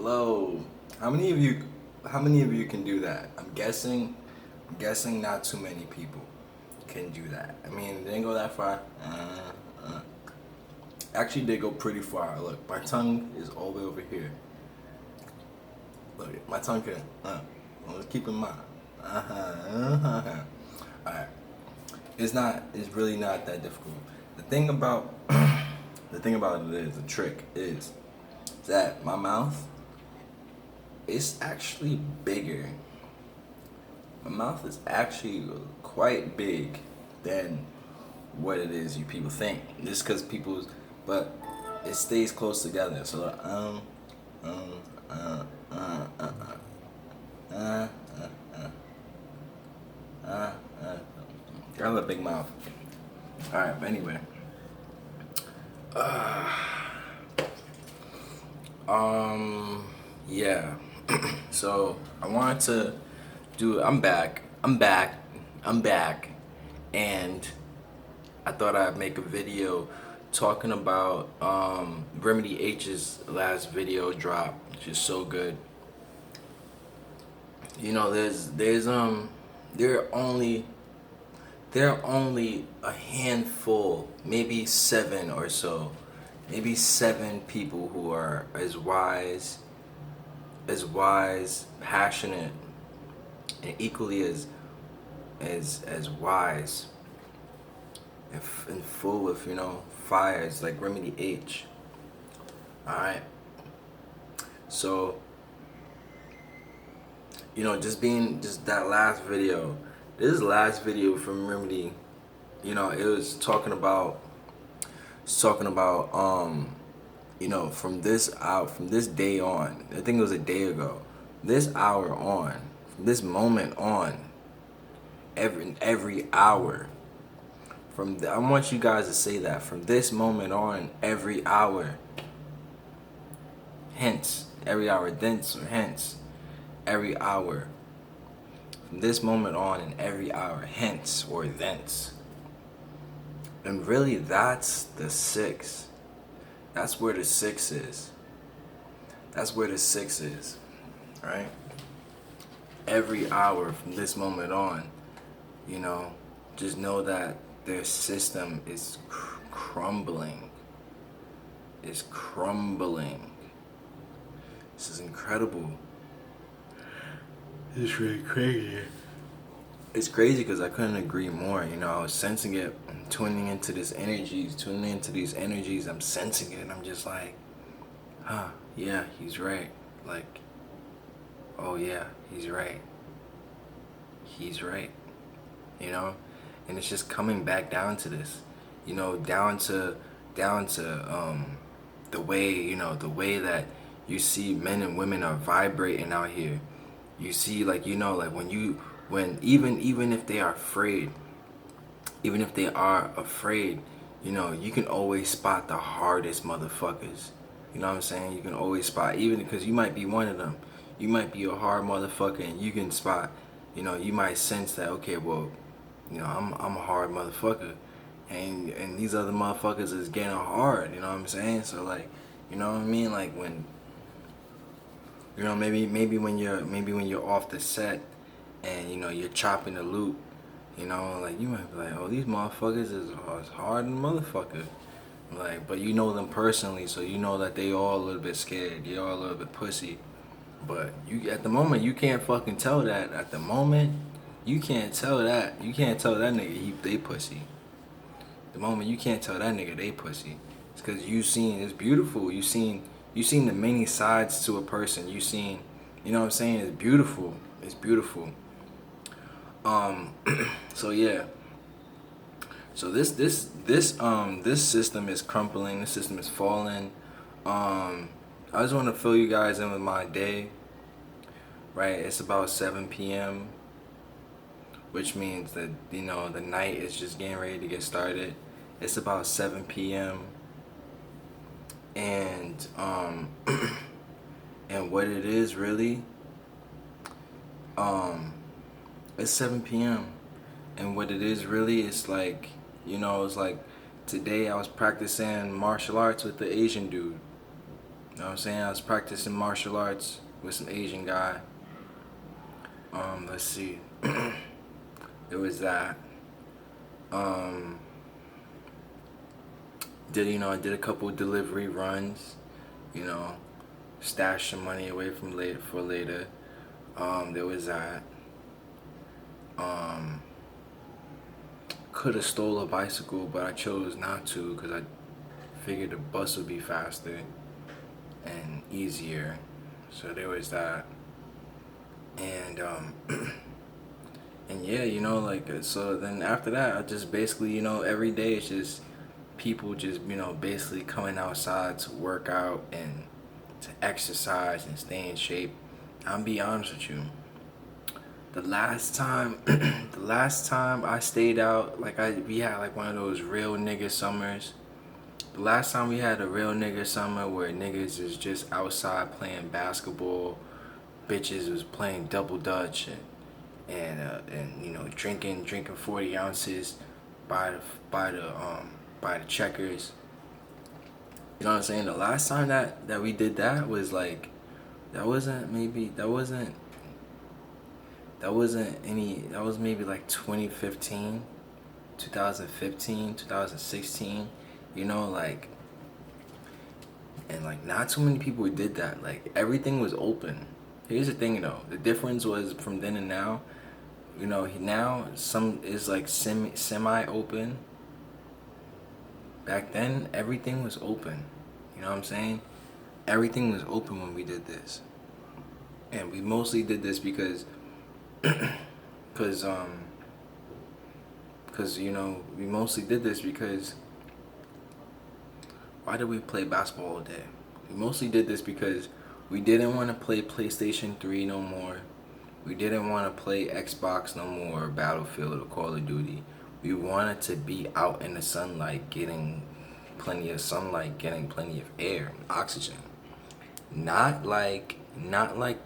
Hello. How many of you? How many of you can do that? I'm guessing. Not too many people can do that. I mean, they didn't go that far. Actually, they go pretty far. Look, my tongue is all the way over here. Look, my tongue can. Let's keep in mind. All right. It's not. It's really not that difficult. The thing about the thing about it is the trick is that my mouth is actually bigger. My mouth is actually quite big than what it is you people think. Just because people's, but it stays close together. So um, uh, uh, uh, uh, uh, uh. I have a big mouth. All right, but anyway. Yeah. So I wanted to do. I'm back. I'm back, and I thought I'd make a video talking about Remedy H's last video drop, which is so good. You know, there are only a handful, maybe seven or so, maybe seven people who are as wise, passionate, and equally as wise and full of fires like Remedy H. All right. So just that last video. This last video from Remedy, it was talking about from this day on. I think it was a day ago. This hour on, from this moment on, every hour. I want you guys to say that from this moment on, every hour. Hence, every hour, thence or hence, every hour. From this moment on and every hour, hence or thence. And really, that's the six. That's where the six is. That's where the six is, right? Every hour from this moment on, just know that their system is crumbling. Is crumbling. This is incredible. It's really crazy. It's crazy because I couldn't agree more. I was sensing it, I'm tuning into these energies. I'm sensing it, and I'm just like, yeah, he's right. Like, oh yeah, he's right. He's right. And it's just coming back down to this, down to the way that you see men and women are vibrating out here. You see, when even if they are afraid, you can always spot the hardest motherfuckers. You know what I'm saying? You can always spot, even because you might be one of them. You might be a hard motherfucker, and you can spot. You might sense that, okay, well, I'm a hard motherfucker, and these other motherfuckers is getting hard. You know what I'm saying? So like, you know what I mean? Like when, maybe when you're off the set, and you're chopping the loop, like you might be like, oh, these motherfuckers is hard than motherfucker. Like, but you know them personally, so you know that they all a little bit scared. They all a little bit pussy. But at the moment, you can't fucking tell that. At the moment, you can't tell that. You can't tell that nigga they pussy. At the moment, you can't tell that nigga they pussy. It's because it's beautiful. You seen the many sides to a person. You seen, you know what I'm saying? It's beautiful. It's beautiful. So yeah. So this system is crumbling. This system is falling. I just want to fill you guys in with my day. Right, it's about 7 p.m., which means that the night is just getting ready to get started. It's about 7 p.m. and and what it is really, it's 7 p.m. and what it is really is like, it's like today I was practicing martial arts with the Asian dude. You know what I'm saying? I was practicing martial arts with some Asian guy. Let's see. It was that. Um, I did a couple delivery runs. You know, stash some money away from later for later. There was that. Um, could have stole a bicycle, but I chose not to because I figured the bus would be faster and easier. So there was that. And and yeah, so then after that, I just basically, every day it's just people just, basically coming outside to work out and to exercise and stay in shape. I'll be honest with you. The last time, the last time I stayed out, we had like one of those real nigga summers. The last time we had a real nigga summer where niggas is just outside playing basketball, bitches was playing double dutch and drinking 40 ounces by the checkers. You know what I'm saying? The last time that we did that was like that wasn't maybe that wasn't that wasn't any that was maybe like 2015, 2015, 2016. And like not too many people did that. Like everything was open. Here's the thing though. The difference was from then and now. Now some is like semi open. Back then everything was open. You know what I'm saying? Everything was open when we did this. And we mostly did this because we mostly did this because why did we play basketball all day? We mostly did this because we didn't want to play PlayStation 3 no more. We didn't want to play Xbox no more, or Battlefield or Call of Duty. We wanted to be out in the sunlight, getting plenty of sunlight, getting plenty of air, oxygen. Not like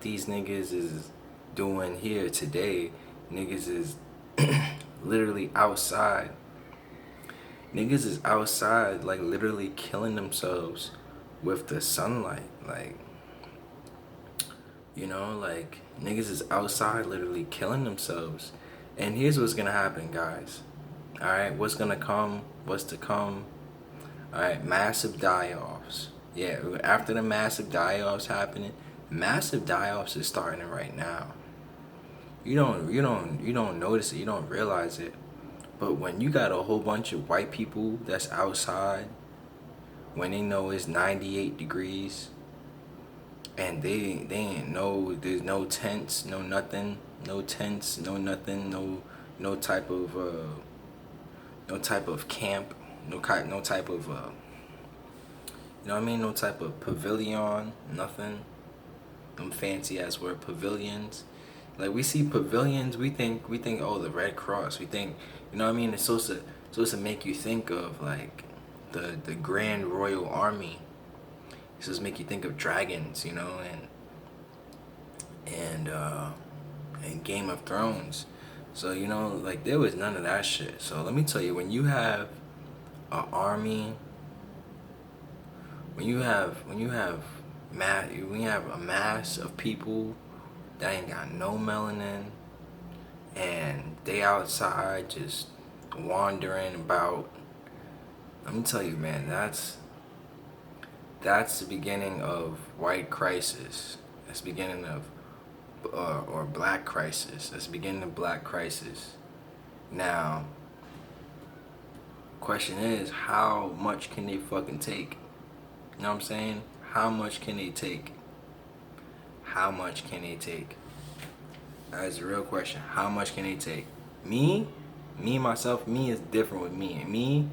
these niggas is doing here today. Niggas is literally outside. Niggas is outside, like literally killing themselves with the sunlight. Niggas is outside literally killing themselves. And here's what's gonna happen, guys. Alright, what's gonna come, what's to come. Alright, massive die-offs. Yeah, after the massive die-offs happening, massive die-offs is starting right now. You don't notice it, you don't realize it. But when you got a whole bunch of white people that's outside, when they know it's 98 degrees, and they ain't know there's no tents, no nothing, no tents, no nothing, no type of camp, no type of no type of pavilion, nothing. Them fancy ass word pavilions. Like we see pavilions, we think oh the Red Cross. We think it's supposed to make you think of like the Grand Royal Army. It's supposed to make you think of dragons, and Game of Thrones. So there was none of that shit. So let me tell you, when you have an army, when you have a mass of people that ain't got no melanin and they outside just wandering about, let me tell you, man, that's the beginning of white crisis. That's the beginning of or black crisis. That's the beginning of black crisis. Now, question is, how much can they fucking take? You know what I'm saying? How much can they take? How much can they take? That's a real question. How much can they take? Me is different with me. And me,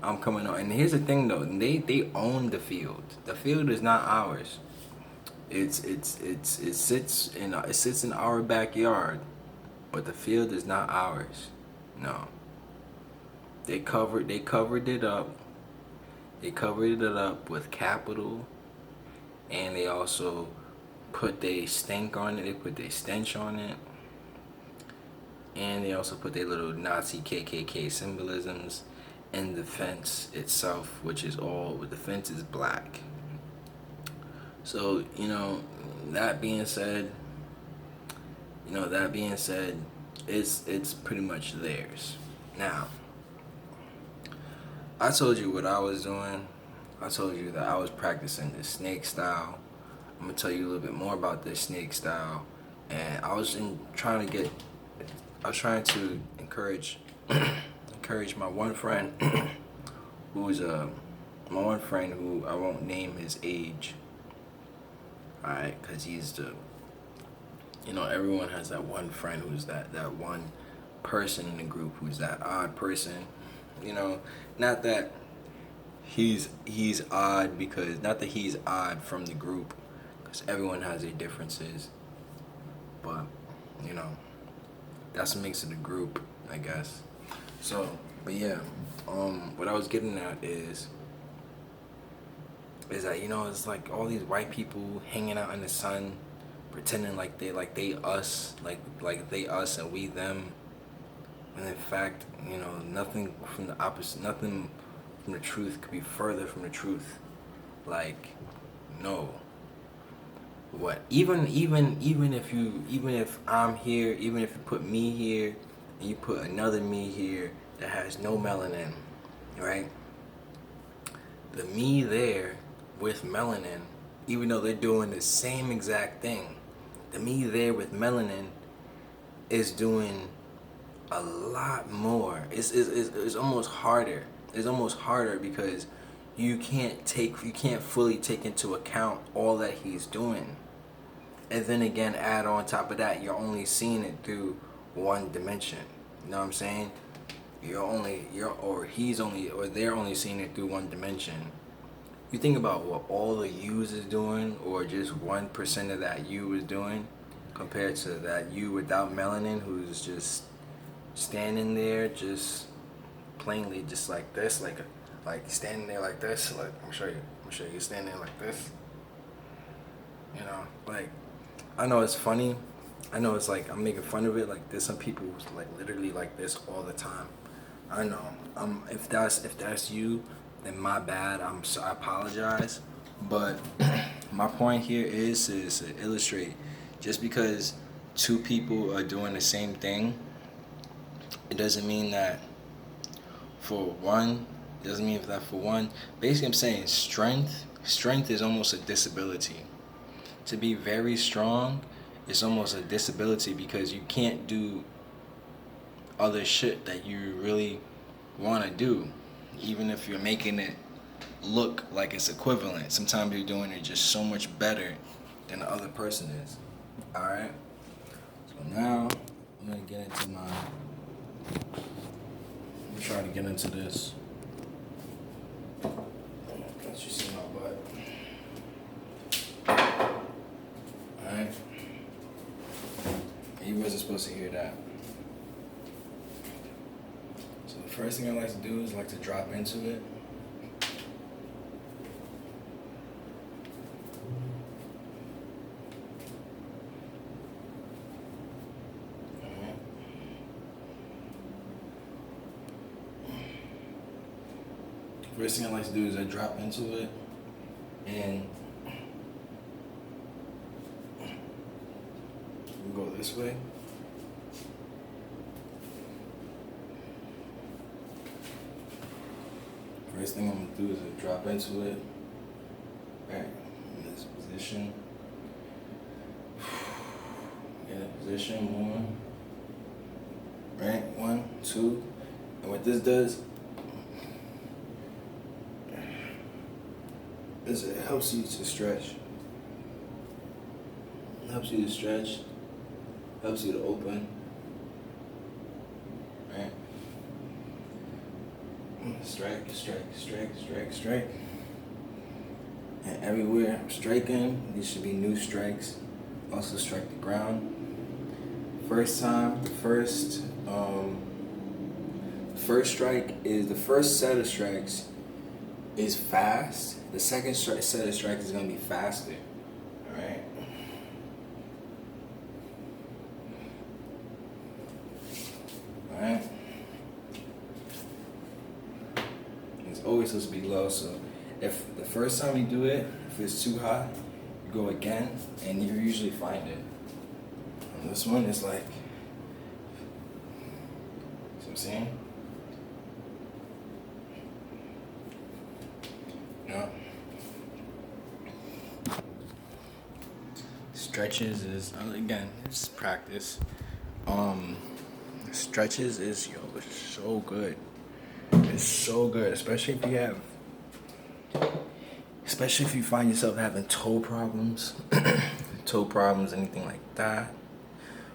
I'm coming on. And here's the thing though, they own the field. The field is not ours. It sits in our backyard, but the field is not ours. No. They covered it up. They covered it up with capital, and they also put their stink on it. They put their stench on it, and they also put their little Nazi KKK symbolisms in the fence itself, which is all. The fence is black. So, that being said, it's pretty much theirs. Now, I told you what I was doing. I told you that I was practicing the snake style. I'm gonna tell you a little bit more about this snake style. And I was trying to encourage my one friend who's my one friend who I won't name his age. Alright, because he's everyone has that one friend who's that one person in the group who's that odd person. Not that he's odd because not that he's odd from the group, because everyone has their differences. But that's what makes it a group, I guess. So, but yeah, what I was getting at is that it's like all these white people hanging out in the sun, pretending like they us, like they us and we them, and in fact, nothing from the opposite, nothing from the truth could be further from the truth. Like, no. What? Even if I'm here, even if you put me here, and you put another me here that has no melanin, right? The me there with melanin, even though they're doing the same exact thing, the me there with melanin is doing a lot more. It's almost harder. It's almost harder because you can't fully take into account all that he's doing. And then again, add on top of that, you're only seeing it through one dimension. You know what I'm saying? They're only seeing it through one dimension. You think about what all the yous is doing, or just 1% of that you is doing, compared to that you without melanin, who's just standing there, just plainly, just like this, like standing there like this. Like, I'm sure you standing there like this. Like, I know it's funny. I know it's like I'm making fun of it. Like, there's some people who's like literally like this all the time. I know. If that's you, then my bad. I apologize. But my point here is to illustrate, just because two people are doing the same thing, it doesn't mean that for one. Basically, I'm saying strength is almost a disability. To be very strong is almost a disability because you can't do other shit that you really want to do, even if you're making it look like it's equivalent. Sometimes you're doing it just so much better than the other person is. Alright? So now I'm gonna get into try to get into this. Let you see my butt. Alright? You wasn't supposed to hear that. So the first thing I like to do is like to drop into it. First thing I like to do is I drop into it and we go this way. First thing I'm gonna do is I drop into it. Right, in this position. Get a position, 1. Right, 1, 2. And what this does is it helps you to stretch. It helps you to stretch. Helps you to open. Right? Strike. And everywhere I'm striking, these should be new strikes. Also strike the ground. First set of strikes is fast. The second set of strikes is gonna be faster. Alright. Alright. It's always supposed to be low, so if the first time you do it, if it's too high, go again, and you usually find it. And this one is like, see what I'm saying? Yeah. Stretches is, again, it's practice. Stretches is, it's so good. It's so good, especially if you find yourself having toe problems, anything like that.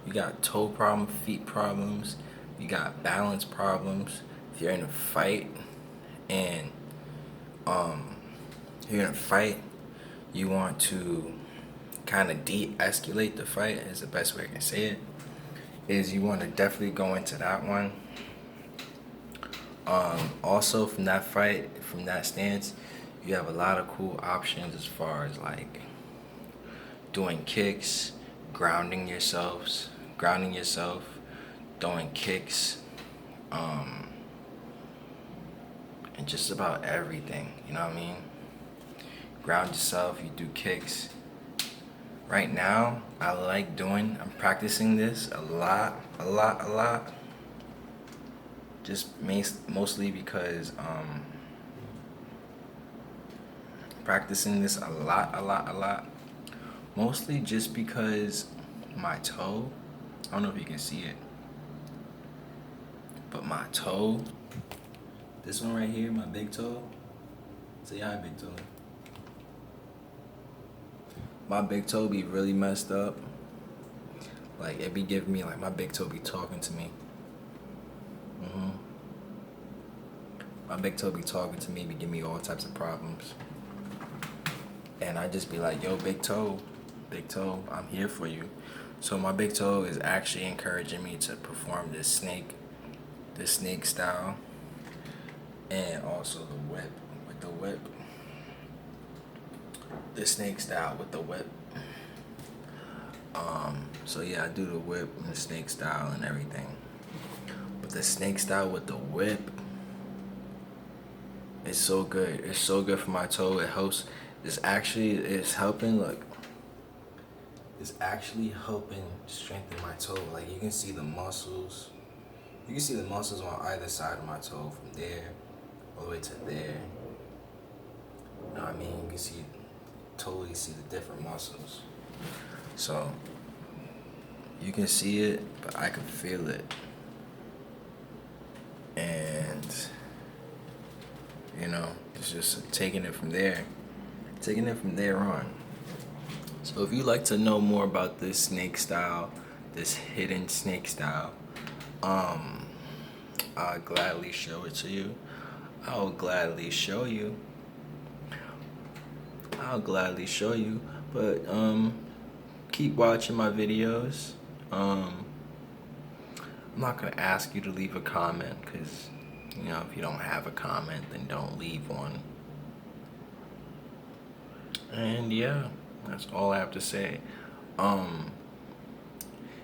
You got toe problem, feet problems, you got balance problems. If you're in a fight and you want to kind of de-escalate the fight, is the best way I can say it, is you want to definitely go into that one. Also from that stance, you have a lot of cool options as far as like doing kicks, grounding yourself, doing kicks, and just about everything, you know what I mean? Ground yourself, you do kicks. Right now, I'm practicing this a lot. Just mostly because practicing this a lot. Mostly just because my toe, I don't know if you can see it, but my toe, this one right here, my big toe, say hi, big toe. My big toe be really messed up. Like, it be giving me, like, my big toe be talking to me. My big toe be talking to me, be giving me all types of problems. And I just be like, yo, big toe, I'm here for you. So my big toe is actually encouraging me to perform this snake style, and also the whip with the whip. The snake style with the whip. So yeah, I do the whip and the snake style and everything. But the snake style with the whip, it's so good. It's so good for my toe. It helps. It's helping. Look, it's actually helping strengthen my toe. Like, you can see the muscles. You can see the muscles on either side of my toe, from there all the way to there. You know what I mean? You can totally see the different muscles. So you can see it, but I can feel it. And it's just taking it from there on. So if you'd like to know more about this snake style, this hidden snake style, I'll gladly show it to you. I'll gladly show you. But keep watching my videos. I'm not gonna ask you to leave a comment, because if you don't have a comment, then don't leave one. And yeah, that's all I have to say.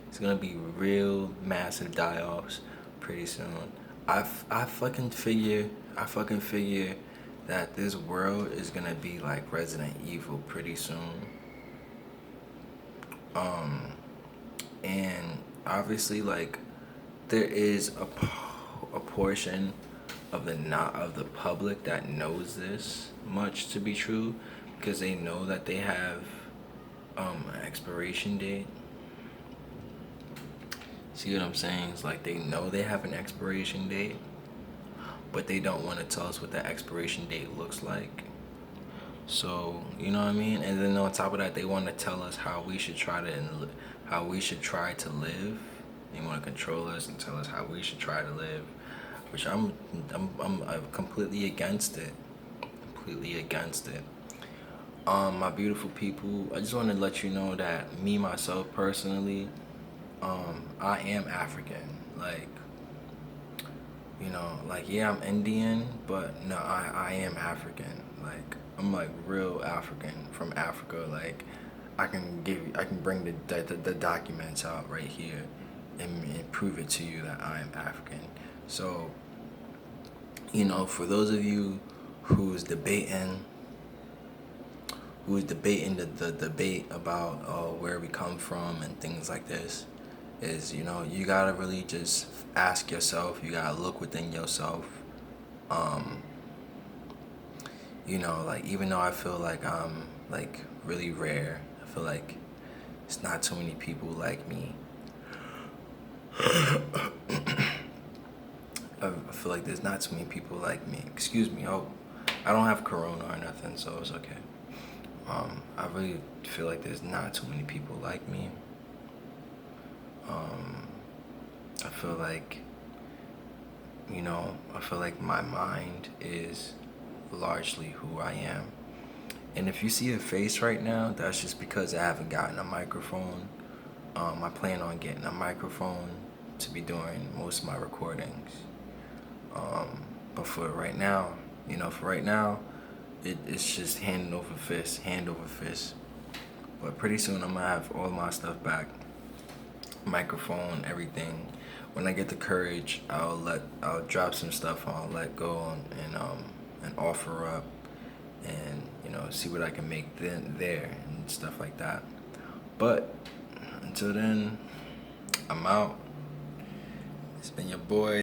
It's gonna be real massive die-offs pretty soon. I fucking figure that this world is gonna be like Resident Evil pretty soon. And obviously, like, there is a portion of the public that knows this much to be true, because they know that they have an expiration date. See what I'm saying? It's like they know they have an expiration date, but they don't want to tell us what that expiration date looks like. So, you know what I mean? And then on top of that, they want to tell us how we should try to live. They want to control us and tell us how we should try to live, which I'm completely against it. My beautiful people, I just want to let you know that me, myself, personally, I am African. Yeah, I'm Indian, but no, I am African. Like, I'm like real African from Africa. Like, I can bring the documents out right here and prove it to you that I am African. So, for those of you who's debating who's debating the debate about where we come from and things like this, is, you know, you gotta really just ask yourself. You gotta look within yourself. Um, you know, like, even though I feel like I'm like really rare, I feel like it's not too many people like me. I feel like there's not too many people like me. Excuse me. Oh, I don't have corona or nothing, so it's okay. I really feel like there's not too many people like me. Um, I feel like, you know, I feel like my mind is largely who I am. And if you see a face right now, that's just because I haven't gotten a microphone. I plan on getting a microphone to be doing most of my recordings. But for right now, you know, it's just hand over fist. But pretty soon I'm gonna have all my stuff back, microphone, everything. When I get the courage, I'll drop some stuff. I'll let go and offer up, and, you know, see what I can make there and stuff like that. But until then, I'm out. It's been your boy.